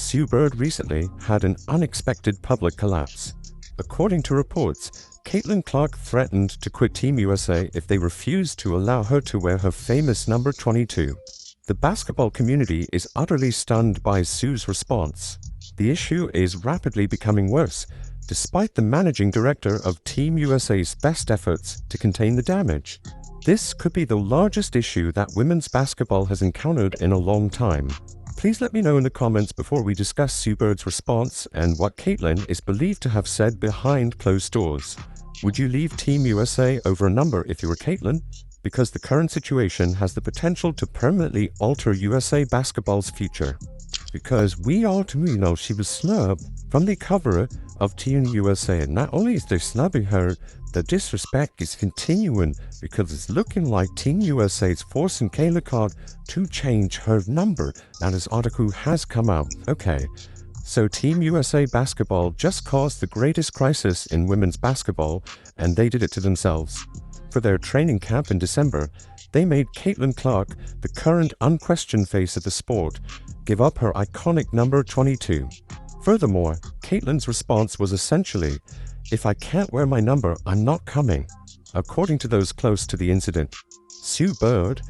Sue Bird recently had an unexpected public collapse. According to reports, Caitlin Clark threatened to quit Team USA if they refused to allow her to wear her famous number 22. The basketball community is utterly stunned by Sue's response. The issue is rapidly becoming worse, despite the managing director of Team USA's best efforts to contain the damage. This could be the largest issue that women's basketball has encountered in a long time. Please let me know in the comments before we discuss Sue Bird's response and what Caitlin is believed to have said behind closed doors. Would you leave Team USA over a number if you were Caitlin? Because the current situation has the potential to permanently alter USA basketball's future. Because we all know she was snubbed from the cover of Team USA, and not only is they snubbing her, the disrespect is continuing because it's looking like Team USA is forcing Caitlin Clark to change her number. Now this article has come out. Okay, so Team USA basketball just caused the greatest crisis in women's basketball, and they did it to themselves. For their training camp in December, they made Caitlin Clark, the current unquestioned face of the sport, give up her iconic number 22. Furthermore, Caitlin's response was essentially, "If I can't wear my number, I'm not coming." According to those close to the incident, Sue Bird,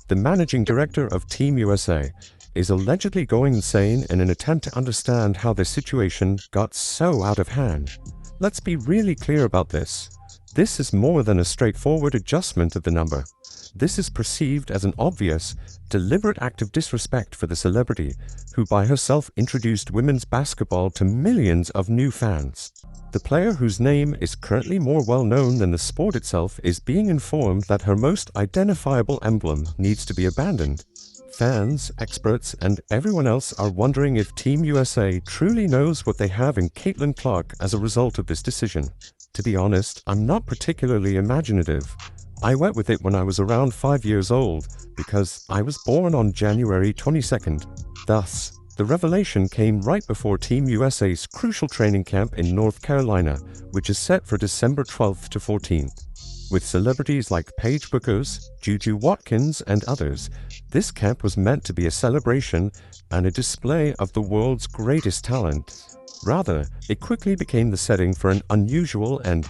the managing director of Team USA, is allegedly going insane in an attempt to understand how the situation got so out of hand. Let's be really clear about this. This is more than a straightforward adjustment of the number. This is perceived as an obvious, deliberate act of disrespect for the celebrity who by herself introduced women's basketball to millions of new fans. The player, whose name is currently more well known than the sport itself, is being informed that her most identifiable emblem needs to be abandoned. Fans, experts, and everyone else are wondering if Team USA truly knows what they have in Caitlin Clark as a result of this decision. To be honest, I'm not particularly imaginative. I went with it when I was around 5 years old, because I was born on January 22nd. Thus, the revelation came right before Team USA's crucial training camp in North Carolina, which is set for December 12th to 14th. With celebrities like Paige Bueckers, Juju Watkins, and others, this camp was meant to be a celebration and a display of the world's greatest talent. Rather, it quickly became the setting for an unusual and,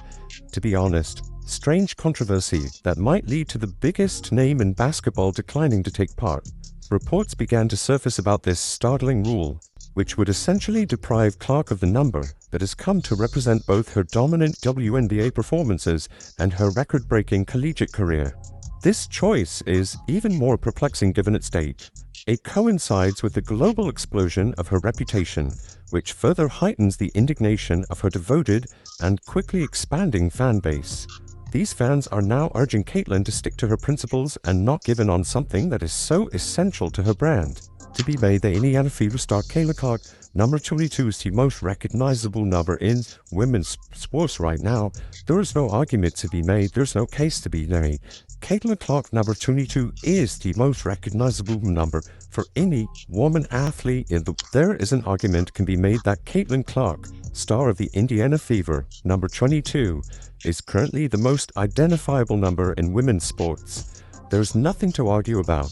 to be honest, strange controversy that might lead to the biggest name in basketball declining to take part. Reports began to surface about this startling rule, which would essentially deprive Clark of the number that has come to represent both her dominant WNBA performances and her record-breaking collegiate career. This choice is even more perplexing given its date. It coincides with the global explosion of her reputation, which further heightens the indignation of her devoted and quickly expanding fan base. These fans are now urging Caitlin to stick to her principles and not give in on something that is so essential to her brand. To be made, the Indiana Fever star Caitlin Clark, number 22, is the most recognizable number in women's sports right now. There is no argument to be made. There's no case to be made. Caitlin Clark, number 22, is the most recognizable number for any woman athlete in the... There is an argument can be made that Caitlin Clark, star of the Indiana Fever, number 22, is currently the most identifiable number in women's sports. There's nothing to argue about.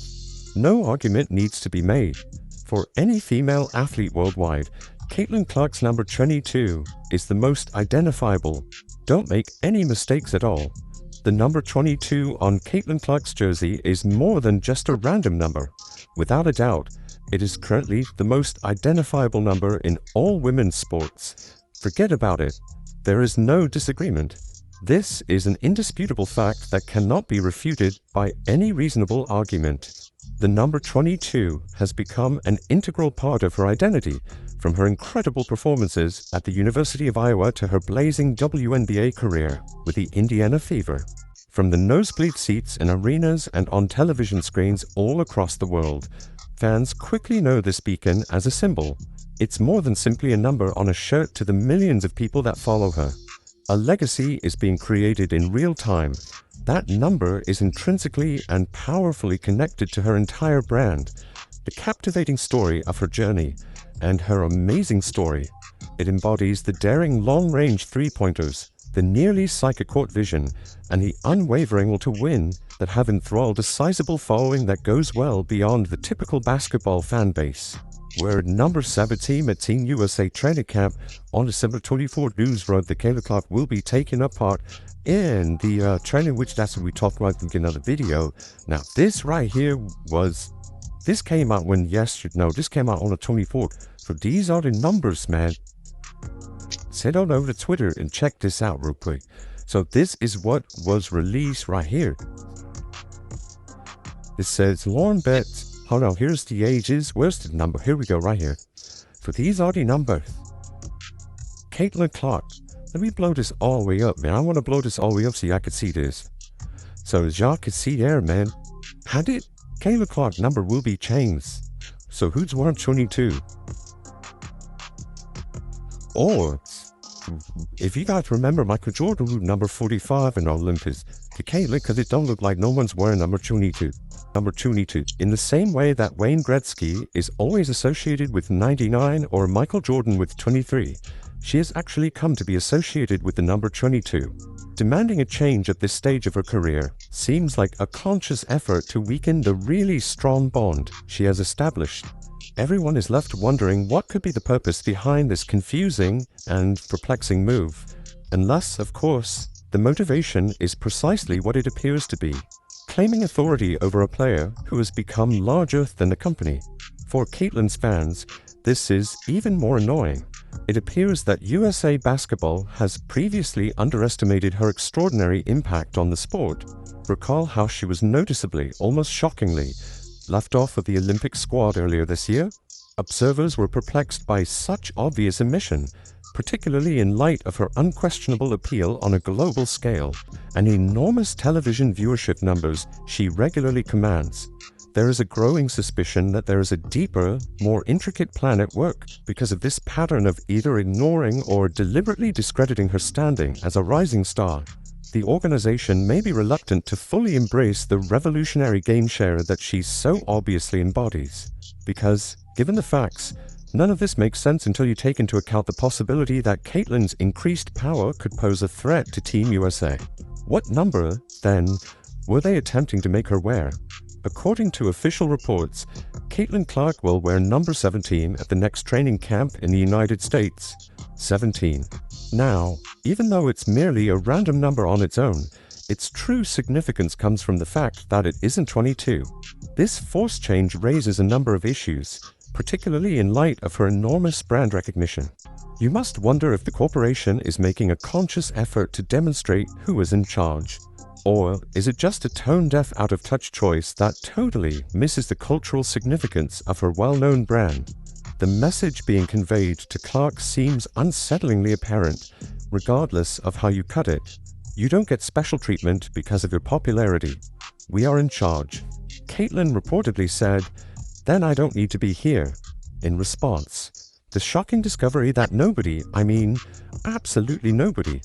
No argument needs to be made. For any female athlete worldwide, Caitlin Clark's number 22 is the most identifiable. Don't make any mistakes at all. The number 22 on Caitlin Clark's jersey is more than just a random number. Without a doubt, it is currently the most identifiable number in all women's sports. Forget about it. There is no disagreement. This is an indisputable fact that cannot be refuted by any reasonable argument. The number 22 has become an integral part of her identity, from her incredible performances at the University of Iowa to her blazing WNBA career with the Indiana Fever. From the nosebleed seats in arenas and on television screens all across the world, fans quickly know this beacon as a symbol. It's more than simply a number on a shirt to the millions of people that follow her. A legacy is being created in real time. That number is intrinsically and powerfully connected to her entire brand, the captivating story of her journey, and her amazing story. It embodies the daring long-range three-pointers, the nearly psychic court vision, and the unwavering will to win that have enthralled a sizable following that goes well beyond the typical basketball fan base. where number 17 at Team USA training camp on December 24th, news wrote that Caitlin Clark will be taking a part in the training, which that's what we talked about in another video. Now, this right here this came out this came out on the 24th. So these are the numbers, man. Head on over to Twitter and check this out real quick. So this is what was released right here. It says Lauren Betts. Hold on, here's the ages. Where's the number? Here we go, right here. So these are the numbers. Caitlin Clark. Let me blow this all the way up, man. I want to blow this all the way up so y'all can see this. So as y'all can see there, man, Caitlin Clark number will be changed. So who's wearing 22? Or, if you guys remember, Michael Jordan wore number 45 in Olympus. To Caitlin, because it don't look like no one's wearing number 22. Number 22. In the same way that Wayne Gretzky is always associated with 99 or Michael Jordan with 23, she has actually come to be associated with the number 22. Demanding a change at this stage of her career seems like a conscious effort to weaken the really strong bond she has established. Everyone is left wondering what could be the purpose behind this confusing and perplexing move. Unless, of course, the motivation is precisely what it appears to be: claiming authority over a player who has become larger than the company. For Caitlin's fans, this is even more annoying. It appears that USA Basketball has previously underestimated her extraordinary impact on the sport. Recall how she was noticeably, almost shockingly, left off of the Olympic squad earlier this year? Observers were perplexed by such obvious omission, particularly in light of her unquestionable appeal on a global scale and enormous television viewership numbers she regularly commands. There is a growing suspicion that there is a deeper, more intricate plan at work because of this pattern of either ignoring or deliberately discrediting her standing as a rising star. The organization may be reluctant to fully embrace the revolutionary game share that she so obviously embodies. Because, given the facts, none of this makes sense until you take into account the possibility that Caitlin's increased power could pose a threat to Team USA. What number, then, were they attempting to make her wear? According to official reports, Caitlin Clark will wear number 17 at the next training camp in the United States. 17. Now, even though it's merely a random number on its own, its true significance comes from the fact that it isn't 22. This force change raises a number of issues, particularly in light of her enormous brand recognition. You must wonder if the corporation is making a conscious effort to demonstrate who is in charge. Or is it just a tone-deaf, out-of-touch choice that totally misses the cultural significance of her well-known brand? The message being conveyed to Clark seems unsettlingly apparent, regardless of how you cut it. You don't get special treatment because of your popularity. We are in charge. Caitlin reportedly said, "Then I don't need to be here." In response, the shocking discovery that nobody, absolutely nobody,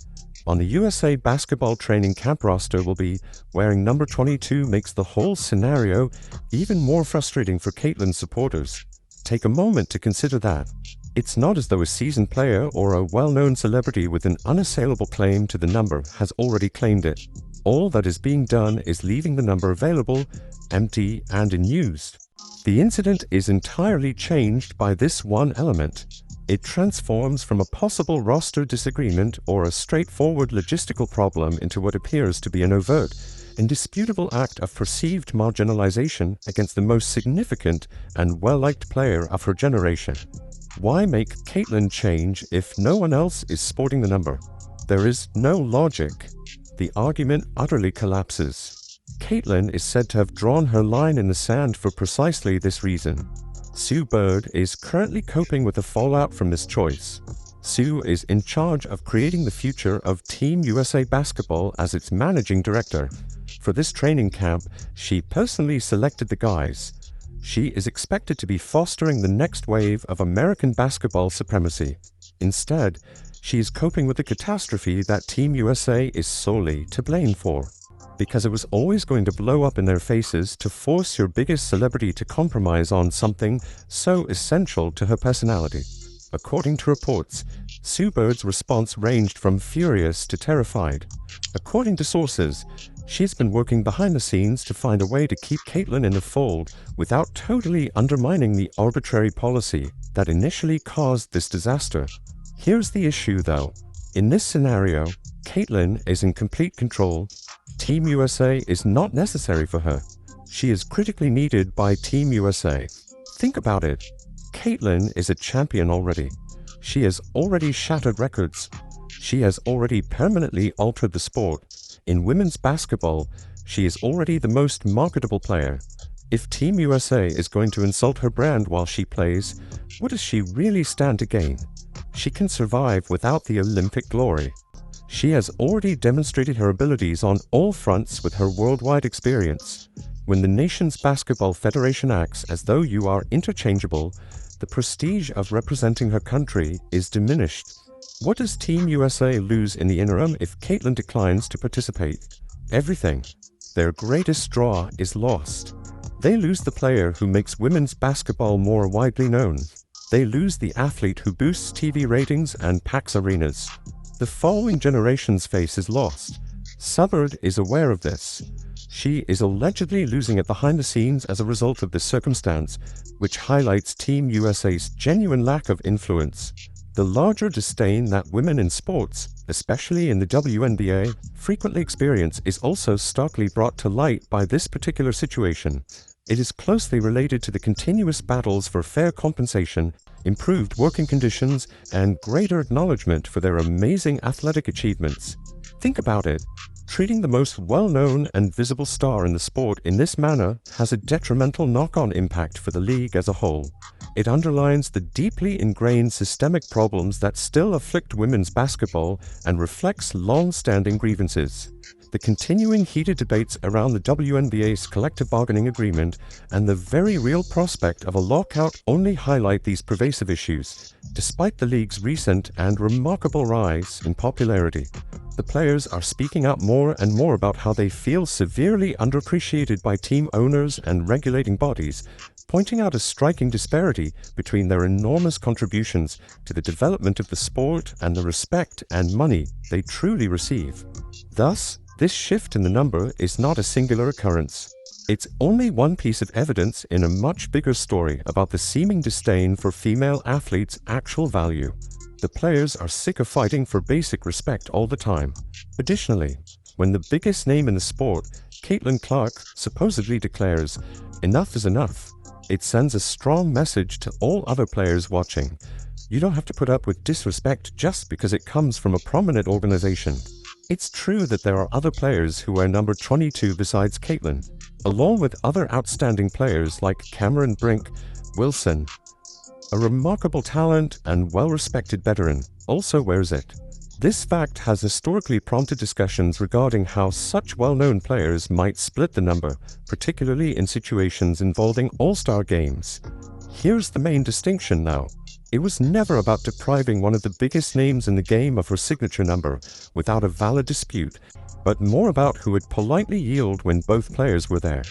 on the USA Basketball training camp roster will be wearing number 22 makes the whole scenario even more frustrating for Caitlin's supporters. Take a moment to consider that. It's not as though a seasoned player or a well-known celebrity with an unassailable claim to the number has already claimed it. All that is being done is leaving the number available, empty and unused. The incident is entirely changed by this one element. It transforms from a possible roster disagreement or a straightforward logistical problem into what appears to be an overt, indisputable act of perceived marginalization against the most significant and well-liked player of her generation. Why make Caitlin change if no one else is sporting the number? There is no logic. The argument utterly collapses. Caitlin is said to have drawn her line in the sand for precisely this reason. Sue Bird is currently coping with the fallout from this choice. Sue is in charge of creating the future of Team USA Basketball as its managing director. For this training camp, she personally selected the guys. She is expected to be fostering the next wave of American basketball supremacy. Instead, she is coping with the catastrophe that Team USA is solely to blame for. Because it was always going to blow up in their faces to force your biggest celebrity to compromise on something so essential to her personality. According to reports, Sue Bird's response ranged from furious to terrified. According to sources, She's been working behind the scenes to find a way to keep Caitlyn in the fold without totally undermining the arbitrary policy that initially caused this disaster. Here's the issue though. In this scenario, Caitlyn is in complete control. Team USA is not necessary for her. She is critically needed by Team USA. Think about it. Caitlyn is a champion already. She has already shattered records. She has already permanently altered the sport. In women's basketball, she is already the most marketable player. If Team USA is going to insult her brand while she plays, what does she really stand to gain? She can survive without the Olympic glory. She has already demonstrated her abilities on all fronts with her worldwide experience. When the nation's basketball federation acts as though you are interchangeable, the prestige of representing her country is diminished. What does Team USA lose in the interim if Caitlyn declines to participate? Everything. Their greatest draw is lost. They lose the player who makes women's basketball more widely known. They lose the athlete who boosts TV ratings and packs arenas. The following generation's face is lost. Subbard is aware of this. She is allegedly losing it behind the scenes as a result of this circumstance, which highlights Team USA's genuine lack of influence. The larger disdain that women in sports, especially in the WNBA, frequently experience is also starkly brought to light by this particular situation. It is closely related to the continuous battles for fair compensation, improved working conditions, and greater acknowledgement for their amazing athletic achievements. Think about it. Treating the most well-known and visible star in the sport in this manner has a detrimental knock-on impact for the league as a whole. It underlines the deeply ingrained systemic problems that still afflict women's basketball and reflects long-standing grievances. The continuing heated debates around the WNBA's collective bargaining agreement and the very real prospect of a lockout only highlight these pervasive issues. Despite the league's recent and remarkable rise in popularity, the players are speaking out more and more about how they feel severely underappreciated by team owners and regulating bodies, pointing out a striking disparity between their enormous contributions to the development of the sport and the respect and money they truly receive. Thus, this shift in the number is not a singular occurrence. It's only one piece of evidence in a much bigger story about the seeming disdain for female athletes' actual value. The players are sick of fighting for basic respect all the time. Additionally, when the biggest name in the sport, Caitlyn Clark, supposedly declares, "Enough is enough," it sends a strong message to all other players watching. You don't have to put up with disrespect just because it comes from a prominent organization. It's true that there are other players who wear number 22 besides Caitlyn, along with other outstanding players like Cameron Brink, Wilson. A remarkable talent and well-respected veteran also wears it. This fact has historically prompted discussions regarding how such well-known players might split the number, particularly in situations involving all-star games. Here's the main distinction now. It was never about depriving one of the biggest names in the game of her signature number without a valid dispute, but more about who would politely yield when both players were there.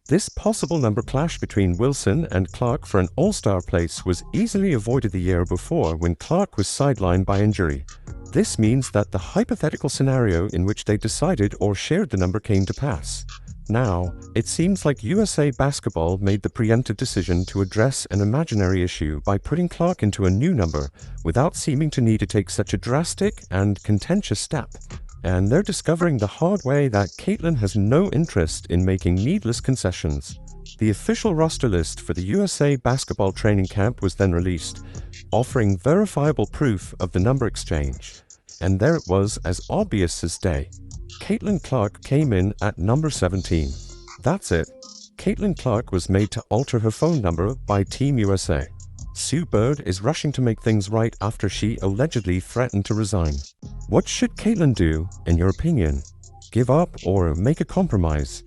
This possible number clash between Wilson and Clark for an all-star place was easily avoided the year before when Clark was sidelined by injury. This means that the hypothetical scenario in which they decided or shared the number came to pass. Now, it seems like USA Basketball made the preemptive decision to address an imaginary issue by putting Clark into a new number without seeming to need to take such a drastic and contentious step. And they're discovering the hard way that Caitlyn has no interest in making needless concessions. The official roster list for the USA Basketball training camp was then released, offering verifiable proof of the number exchange. And there it was, as obvious as day. Caitlyn Clark came in at number 17. That's it. Caitlyn Clark was made to alter her phone number by Team USA. Sue Bird is rushing to make things right after she allegedly threatened to resign. What should Caitlyn do, in your opinion? Give up or make a compromise?